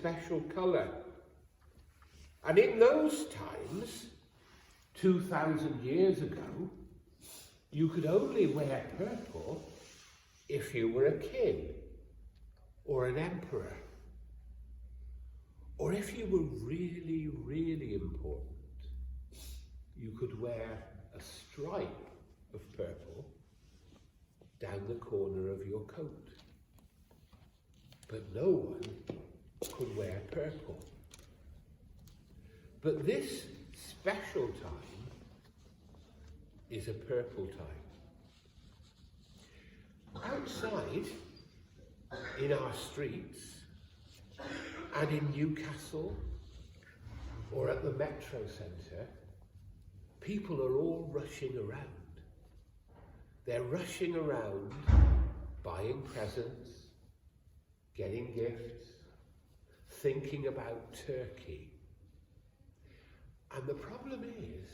special colour. And in those times, 2,000 years ago, you could only wear purple if you were a king or an emperor, or if you were really, really important, you could wear a stripe of purple down the corner of your coat. But no one could wear purple. But this special time is a purple time. Outside, in our streets, and in Newcastle, or at the Metro Centre, people are all rushing around. They're rushing around, buying presents, getting gifts, thinking about Turkey. And the problem is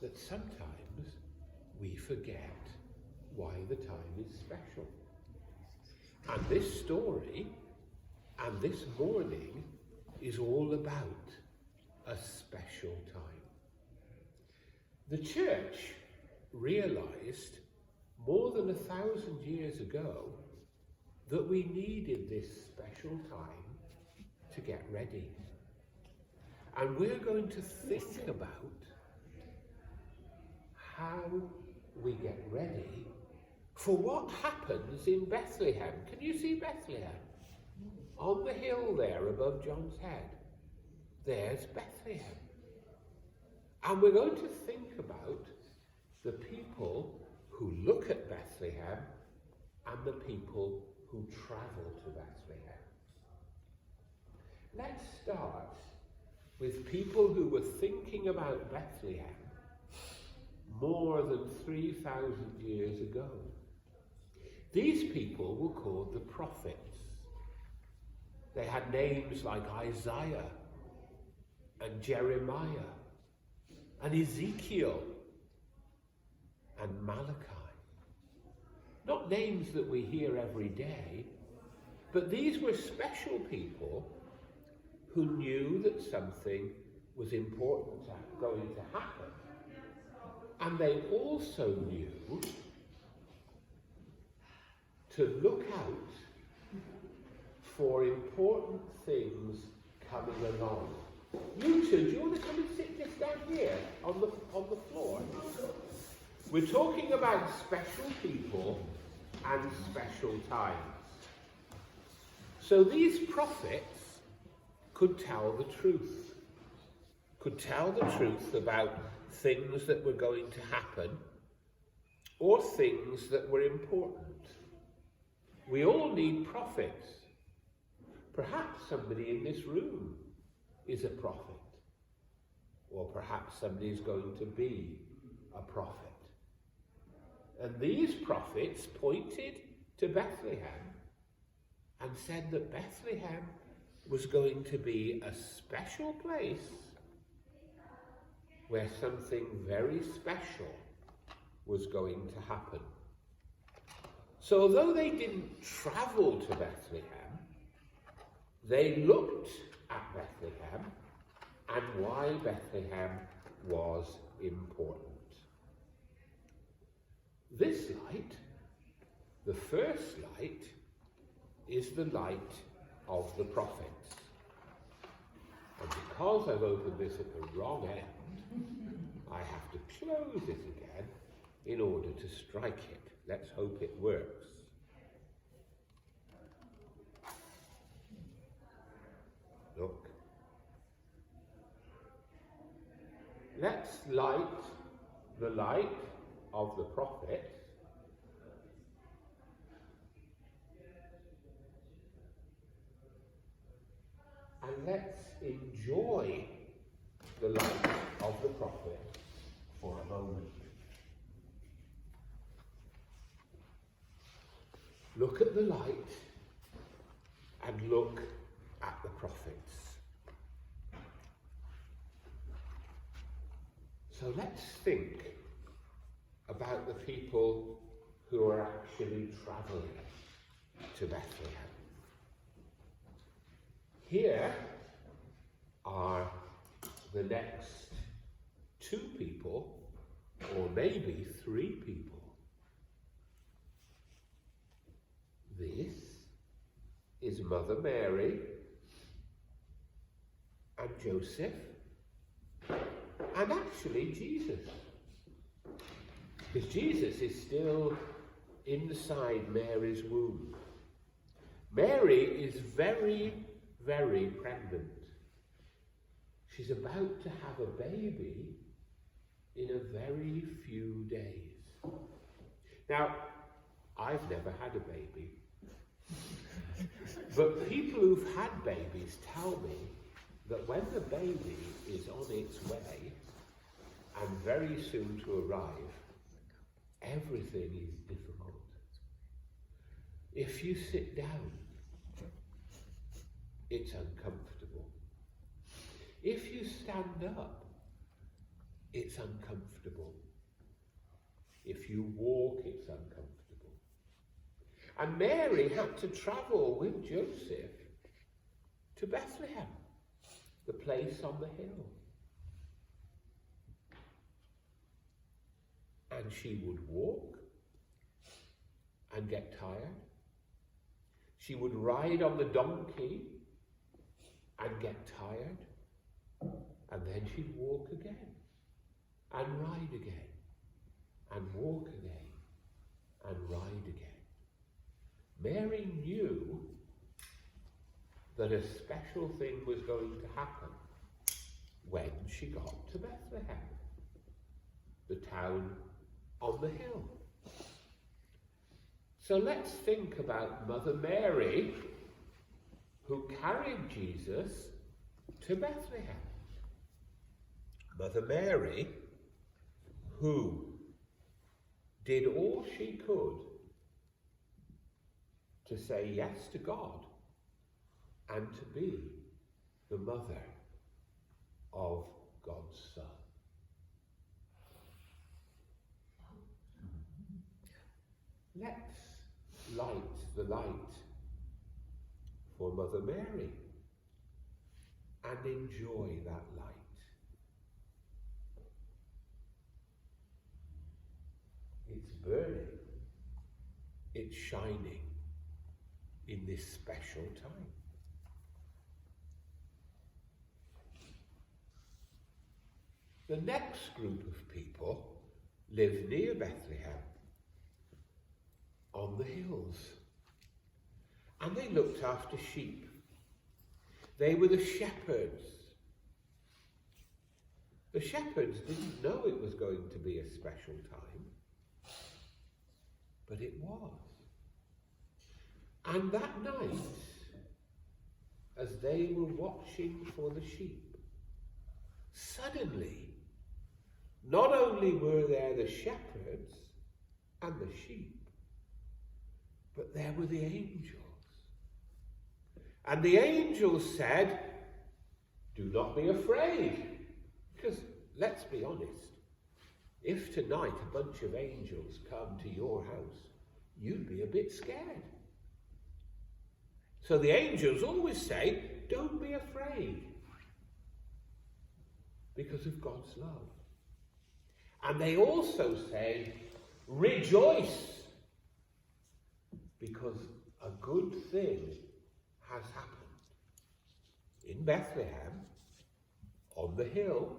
that sometimes we forget why the time is special. And this story and this morning is all about a special time. The church realized more than 1,000 years ago that we needed this special time to get ready. And we're going to think about how we get ready for what happens in Bethlehem. Can you see Bethlehem? On the hill there above John's Head, there's Bethlehem. And we're going to think about the people who look at Bethlehem and the people who travel to Bethlehem. Let's start with people who were thinking about Bethlehem more than 3,000 years ago. These people were called the prophets. They had names like Isaiah and Jeremiah and Ezekiel and Malachi. Not names that we hear every day, but these were special people who knew that something was important going to happen. And they also knew to look out for important things coming along. You two, do you want to come and sit just down here on the floor? We're talking about special people and special times. So these prophets could tell the truth. Could tell the truth about things that were going to happen or things that were important. We all need prophets. Perhaps somebody in this room is a prophet, or perhaps somebody is going to be a prophet. And these prophets pointed to Bethlehem and said that Bethlehem was going to be a special place where something very special was going to happen. So although they didn't travel to Bethlehem, they looked at Bethlehem and why Bethlehem was important. This light, the first light, is the light of the prophets. And because I've opened this at the wrong end, I have to close it again in order to strike it. Let's hope it works. Look. Let's light the light of the prophets. And let's enjoy the light of the prophet for a moment. Look at the light and look at the prophets. So let's think about the people who are actually travelling to Bethlehem. Here are the next two people, or maybe three people. This is Mother Mary and Joseph, and actually Jesus. Because Jesus is still inside Mary's womb. Mary is very, very pregnant. She's about to have a baby in a very few days. Now, I've never had a baby. But people who've had babies tell me that when the baby is on its way and very soon to arrive, everything is difficult. If you sit down, it's uncomfortable. If you stand up, it's uncomfortable. If you walk, it's uncomfortable. And Mary had to travel with Joseph to Bethlehem, the place on the hill. And she would walk and get tired. She would ride on the donkey and get tired. And then she'd walk again and ride again and walk again and ride again. Mary knew that a special thing was going to happen when she got to Bethlehem, the town on the hill. So let's think about Mother Mary, who carried Jesus to Bethlehem. Mother Mary, who did all she could to say yes to God and to be the mother of God's Son. Let's light the light for Mother Mary and enjoy that light. It's burning, it's shining in this special time. The next group of people live near Bethlehem, on the hills, and they looked after sheep. They were the shepherds. The shepherds didn't know it was going to be a special time, but it was. And that night, as they were watching for the sheep, suddenly, not only were there the shepherds and the sheep, but there were the angels. And the angels said, "Do not be afraid." Because, let's be honest, if tonight a bunch of angels come to your house, you'd be a bit scared. So the angels always say, don't be afraid, because of God's love. And they also say, rejoice, because a good thing has happened. In Bethlehem, on the hill,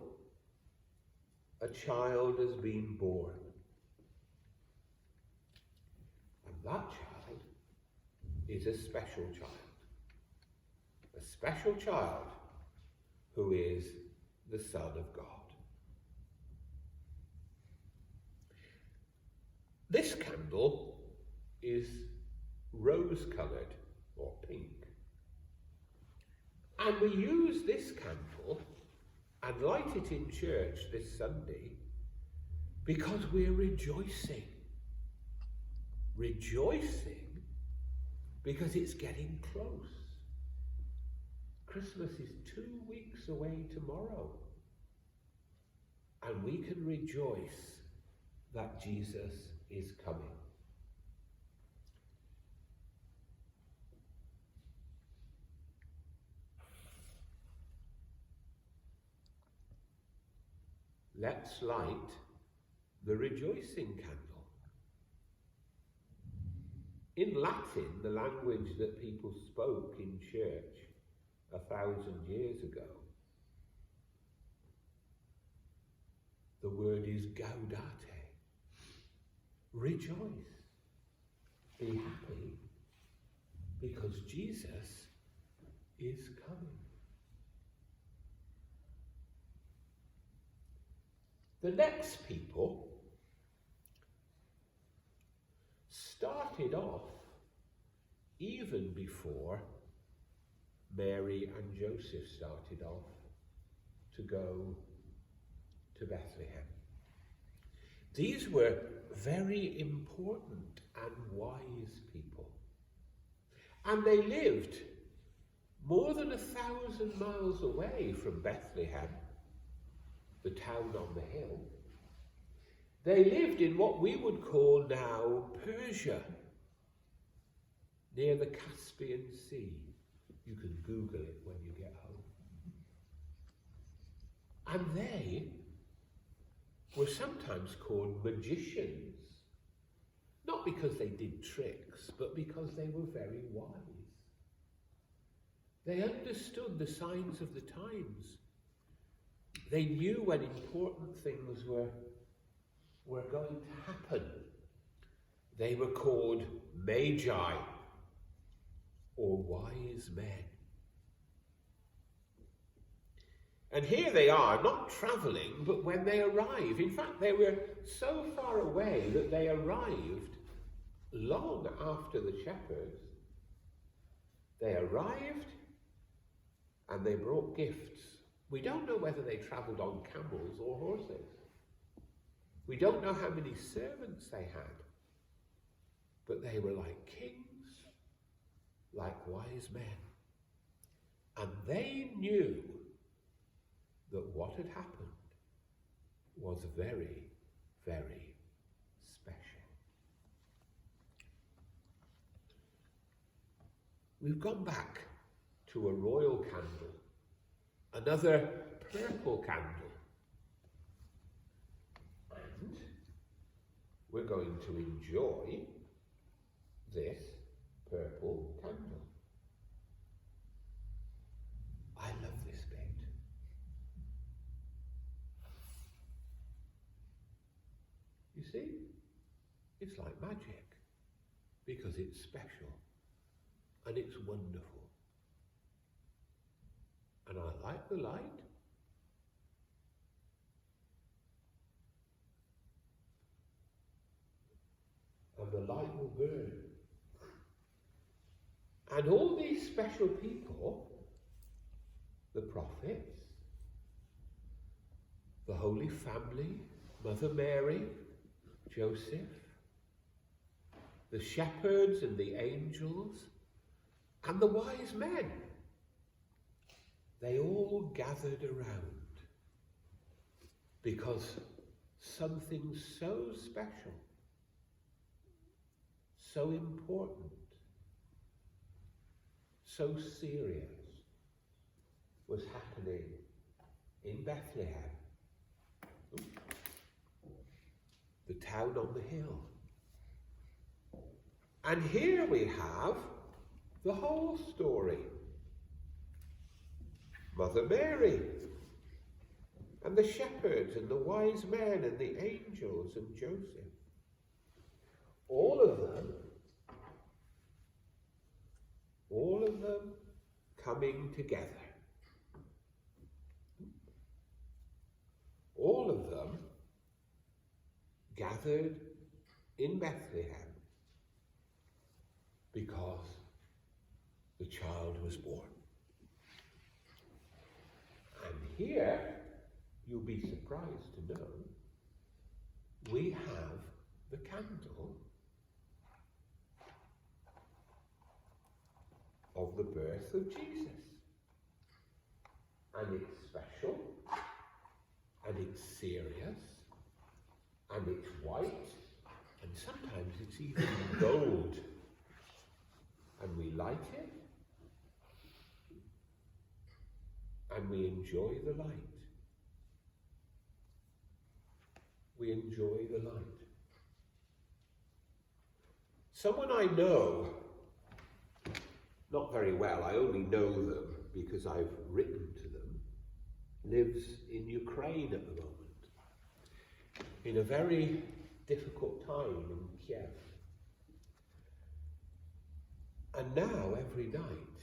a child has been born. And that child is a special child. A special child who is the Son of God. This candle is rose-coloured, or pink. And we use this candle and light it in church this Sunday because we're rejoicing. Rejoicing because it's getting close. Christmas is 2 weeks away tomorrow. And we can rejoice that Jesus is coming. let's light the rejoicing candle. In Latin, the language that people spoke in church 1,000 years ago, the word is gaudete. Rejoice. Be happy because Jesus is coming. The next people started off even before Mary and Joseph started off to go to Bethlehem. These were very important and wise people. And they lived more than 1,000 miles away from Bethlehem, the town on the hill. They lived in what we would call now Persia, near the Caspian Sea. You can Google it when you get home. And they were sometimes called magicians, not because they did tricks, but because they were very wise. They understood the signs of the times. They knew when important things were going to happen. They were called magi, or wise men. And here they are, not travelling, but when they arrive. In fact, they were so far away that they arrived long after the shepherds. They arrived and they brought gifts. We don't know whether they travelled on camels or horses. We don't know how many servants they had. But they were like kings, like wise men. And they knew that what had happened was very, very special. We've gone back to a royal candle, another purple candle. And we're going to enjoy this purple candle. I love this bit. You see, it's like magic because it's special and it's wonderful. And I like the light. And the light will burn. And all these special people, the prophets, the Holy Family, Mother Mary, Joseph, the shepherds and the angels, and the wise men, they all gathered around because something so special, so important, so serious was happening in Bethlehem, the town on the hill. And here we have the whole story. Mother Mary, and the shepherds, and the wise men, and the angels, and Joseph. All of them coming together. All of them gathered in Bethlehem because the child was born. And here, you'll be surprised to know, we have the candle of the birth of Jesus. And it's special, and it's serious, and it's white, and sometimes it's even gold. And we light it, and we enjoy the light. we enjoy the light. Someone I know, not very well, I only know them because I've written to them, lives in Ukraine at the moment, in a very difficult time in Kiev. And now, every night,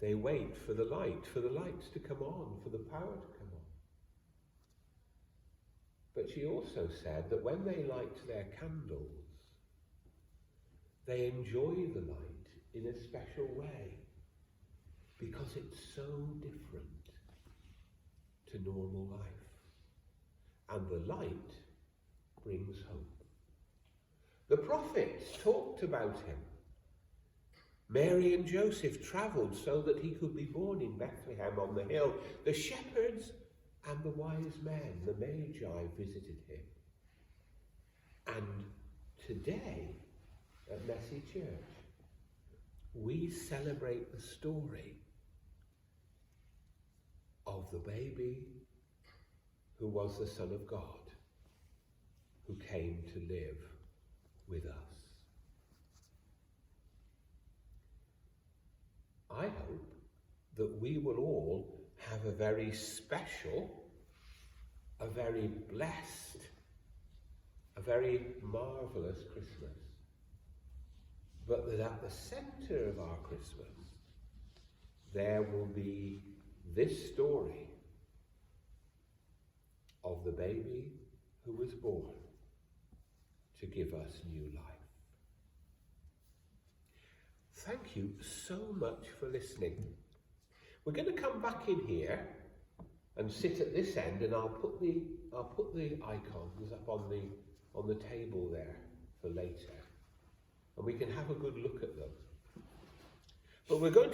they wait for the lights to come on, for the power to come on. But she also said that when they light their candles, they enjoy the light in a special way, because it's so different to normal life. And the light brings hope. The prophets talked about him. Mary and Joseph travelled so that he could be born in Bethlehem on the hill. The shepherds and the wise men, the Magi, visited him. And today, at Messy Church, we celebrate the story of the baby who was the Son of God, who came to live with us. I hope that we will all have a very special, a very blessed, a very marvellous Christmas. But that at the centre of our Christmas, there will be this story of the baby who was born to give us new life. Thank you so much for listening. We're going to come back in here and sit at this end, and I'll put the icons up on the table there for later, and we can have a good look at them. But we're going to